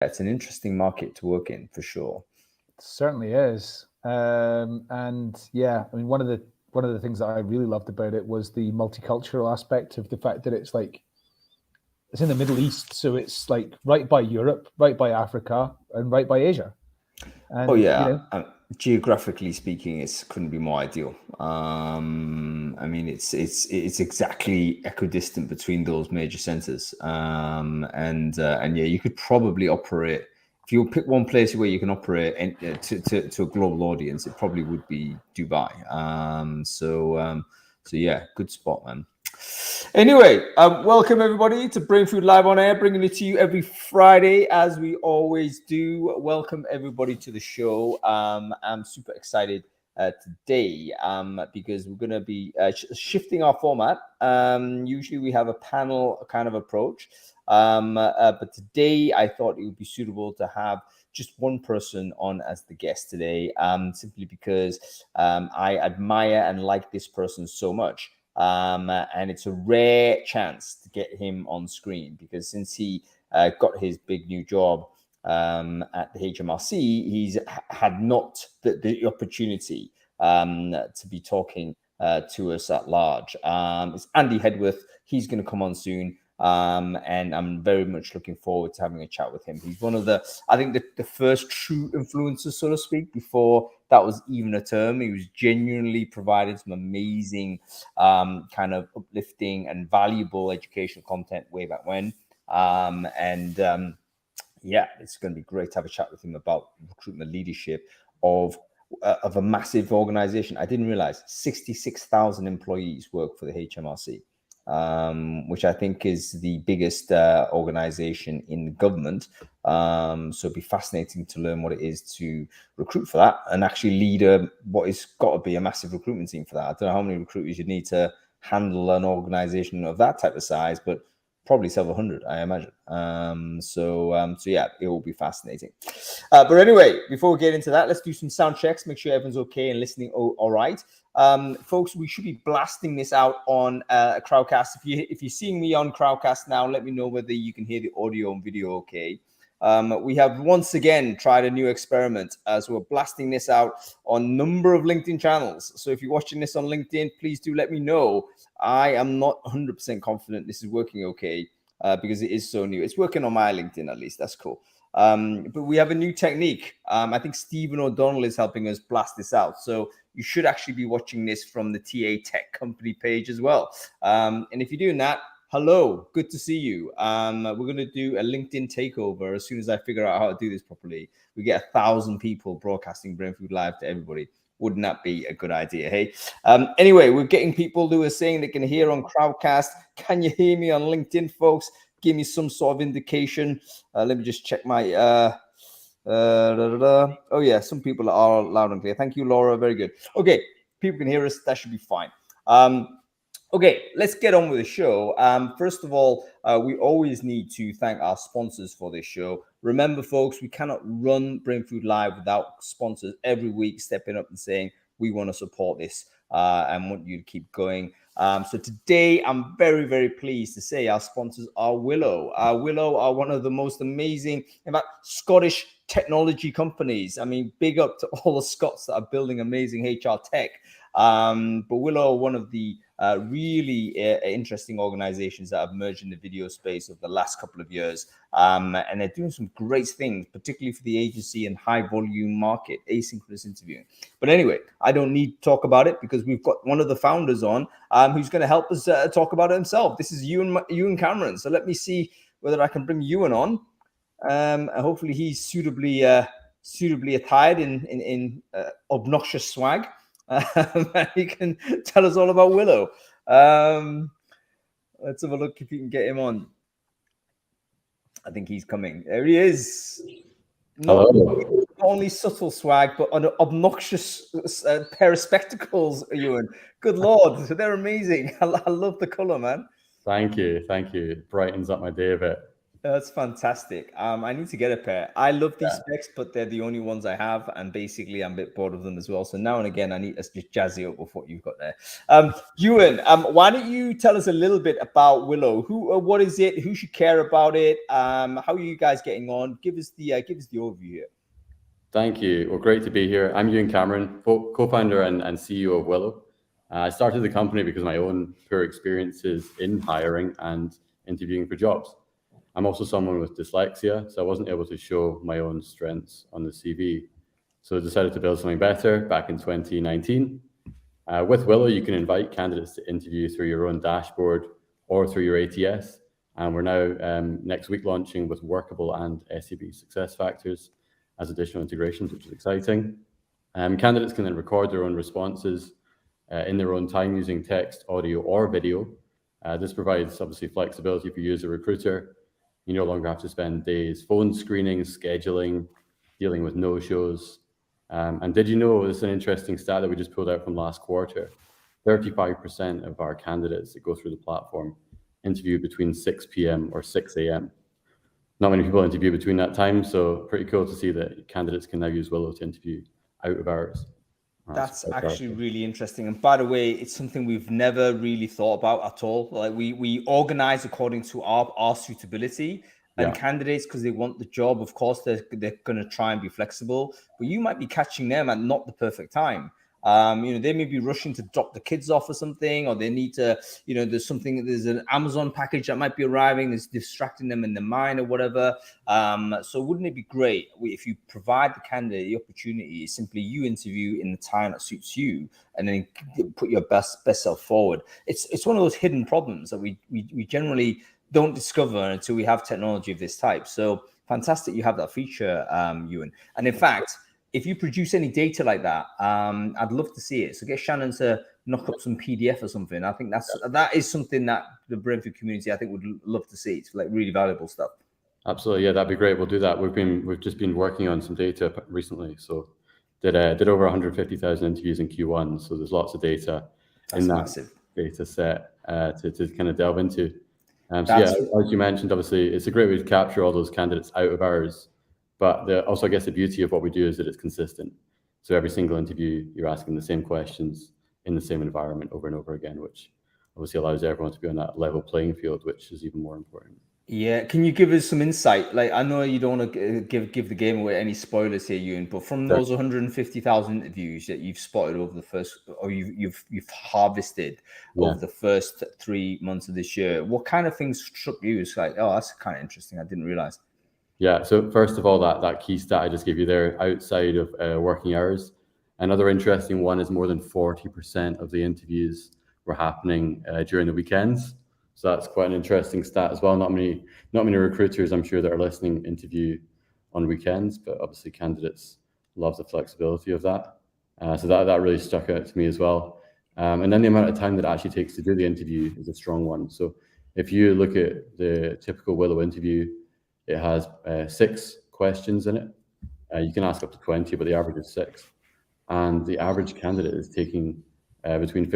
it's an interesting market to work in for sure. It certainly is. And yeah, I mean, one of the things that I really loved about it was the multicultural aspect of the fact that it's in the Middle East, so it's like right by Europe, right by Africa, and right by Asia. And, geographically speaking, it couldn't be more ideal. I mean, it's exactly equidistant between those major centers, and yeah, you could probably operate. If you pick one place where you can operate to a global audience, it probably would be Dubai. So yeah, good spot, man. Anyway, welcome everybody to Brain Food Live on Air, bringing it to you every Friday as we always do. Welcome everybody to the show. I'm super excited today because we're going to be shifting our format. Usually we have a panel kind of approach, but today I thought it would be suitable to have just one person on as the guest today, simply because I admire and like this person so much. And it's a rare chance to get him on screen because since he got his big new job at the HMRC, he's had not the opportunity to be talking to us at large. It's Andy Headworth. He's going to come on soon. And I'm very much looking forward to having a chat with him. He's one of I think the first true influencers, so to speak, before that was even a term. He was genuinely providing some amazing kind of uplifting and valuable educational content way back when. Yeah, it's going to be great to have a chat with him about recruitment leadership of a massive organization. I didn't realize 66,000 employees work for the HMRC. Which I think is the biggest organization in the government. So it'd be fascinating to learn what it is to recruit for that and actually lead what is got to be a massive recruitment team for that. I don't know how many recruiters you need to handle an organization of that type of size, but probably several hundred, I imagine. So yeah, it will be fascinating. But anyway, before we get into that, let's do some sound checks, make sure everyone's okay and listening all right. Folks, we should be blasting this out on Crowdcast. If you're seeing me on Crowdcast now, let me know whether you can hear the audio and video okay. We have once again tried a new experiment as we're blasting this out on a number of LinkedIn channels. So if you're watching this on LinkedIn, please do let me know. I am not 100% confident this is working okay because it is so new. It's working on my LinkedIn at least. That's cool. But we have a new technique. I think Stephen O'Donnell is helping us blast this out. So you should actually be watching this from the TA Tech Company page as well. And if you're doing that, hello, good to see you. We're going to do a LinkedIn takeover as soon as I figure out how to do this properly. We get 1,000 people broadcasting Brain Food Live to everybody. Wouldn't that be a good idea? Hey, anyway, we're getting people who are saying they can hear on Crowdcast. Can you hear me on LinkedIn, folks? Give me some sort of indication. Let me just check my. Oh yeah, some people are loud and clear. Thank you, Laura. Very good. Okay, people can hear us. That should be fine. Okay, let's get on with the show. First of all, we always need to thank our sponsors for this show. Remember, folks, we cannot run Brain Food Live without sponsors every week stepping up and saying, we want to support this and want you to keep going. So today, I'm very, very pleased to say our sponsors are Willow. Willow are one of the most amazing, in fact, Scottish technology companies. I mean, big up to all the Scots that are building amazing HR tech. But Willow are one of the really interesting organizations that have emerged in the video space over the last couple of years. And they're doing some great things, particularly for the agency and high volume market, asynchronous interviewing. But anyway, I don't need to talk about it because we've got one of the founders on who's going to help us talk about it himself. This is Ewan Cameron. So let me see whether I can bring Ewan on. Hopefully he's suitably attired in obnoxious swag. He can tell us all about Willow. Let's have a look if you can get him on. I think he's coming. There he is. Not only subtle swag, but an obnoxious pair of spectacles, Ewan. Good Lord, they're amazing. I love the color, man. Thank you. It brightens up my day a bit. That's fantastic. I need to get a pair. I love these specs, but they're the only ones I have, and basically I'm a bit bored of them as well. So now and again, I need to just jazzy up with what you've got there. Ewan, why don't you tell us a little bit about Willow? What is it? Who should care about it? How are you guys getting on? Give us the overview here. Thank you. Well, great to be here. I'm Ewan Cameron, co-founder and CEO of Willow. I started the company because of my own poor experiences in hiring and interviewing for jobs. I'm also someone with dyslexia, so I wasn't able to show my own strengths on the CV. So I decided to build something better back in 2019. With Willow, you can invite candidates to interview through your own dashboard or through your ATS. And we're now next week launching with Workable and SAP SuccessFactors as additional integrations, which is exciting. Candidates can then record their own responses in their own time using text, audio, or video. This provides obviously flexibility for you as a recruiter. You no longer have to spend days phone screening, scheduling, dealing with no-shows. And did you know, this is an interesting stat that we just pulled out from last quarter, 35% of our candidates that go through the platform interview between 6 p.m. or 6 a.m. Not many people interview between that time, so pretty cool to see that candidates can now use Willow to interview out of hours. That's actually really interesting. And by the way, it's something we've never really thought about at all. Like we organize according to our suitability, and candidates, because they want the job, of course, they're going to try and be flexible, but you might be catching them at not the perfect time. They may be rushing to drop the kids off or something, or they need to, there's an Amazon package that might be arriving that's distracting them in their mind or whatever. So wouldn't it be great if you provide the candidate the opportunity, simply you interview in the time that suits you and then put your best self forward? It's one of those hidden problems that we generally don't discover until we have technology of this type. So fantastic you have that feature, Ewan. And in fact, if you produce any data like that, I'd love to see it. So get Shannon to knock up some PDF or something. I think that is something that the Brainfood community, I think, would love to see. It's like really valuable stuff. Absolutely, yeah, that'd be great. We'll do that. We've just been working on some data recently. So did over 150,000 interviews in Q1. So there's lots of data in that massive data set to kind of delve into. So yeah, as you mentioned, obviously, it's a great way to capture all those candidates out of hours. But also, I guess the beauty of what we do is that it's consistent. So every single interview, you're asking the same questions in the same environment over and over again, which obviously allows everyone to be on that level playing field, which is even more important. Yeah, can you give us some insight? Like, I know you don't want to give the game away any spoilers here, Ewan, but from those 150,000 interviews that you've spotted over the first, or you've harvested over the first 3 months of this year, what kind of things struck you? It's like, oh, that's kind of interesting. I didn't realize. Yeah, so first of all, that key stat I just gave you there, outside of working hours. Another interesting one is more than 40% of the interviews were happening during the weekends. So that's quite an interesting stat as well. Not many recruiters, I'm sure, that are listening interview on weekends, but obviously candidates love the flexibility of that. So that really stuck out to me as well. And then the amount of time that it actually takes to do the interview is a strong one. So if you look at the typical Willow interview, it has 6 questions in it. You can ask up to 20, but the average is 6. And the average candidate is taking between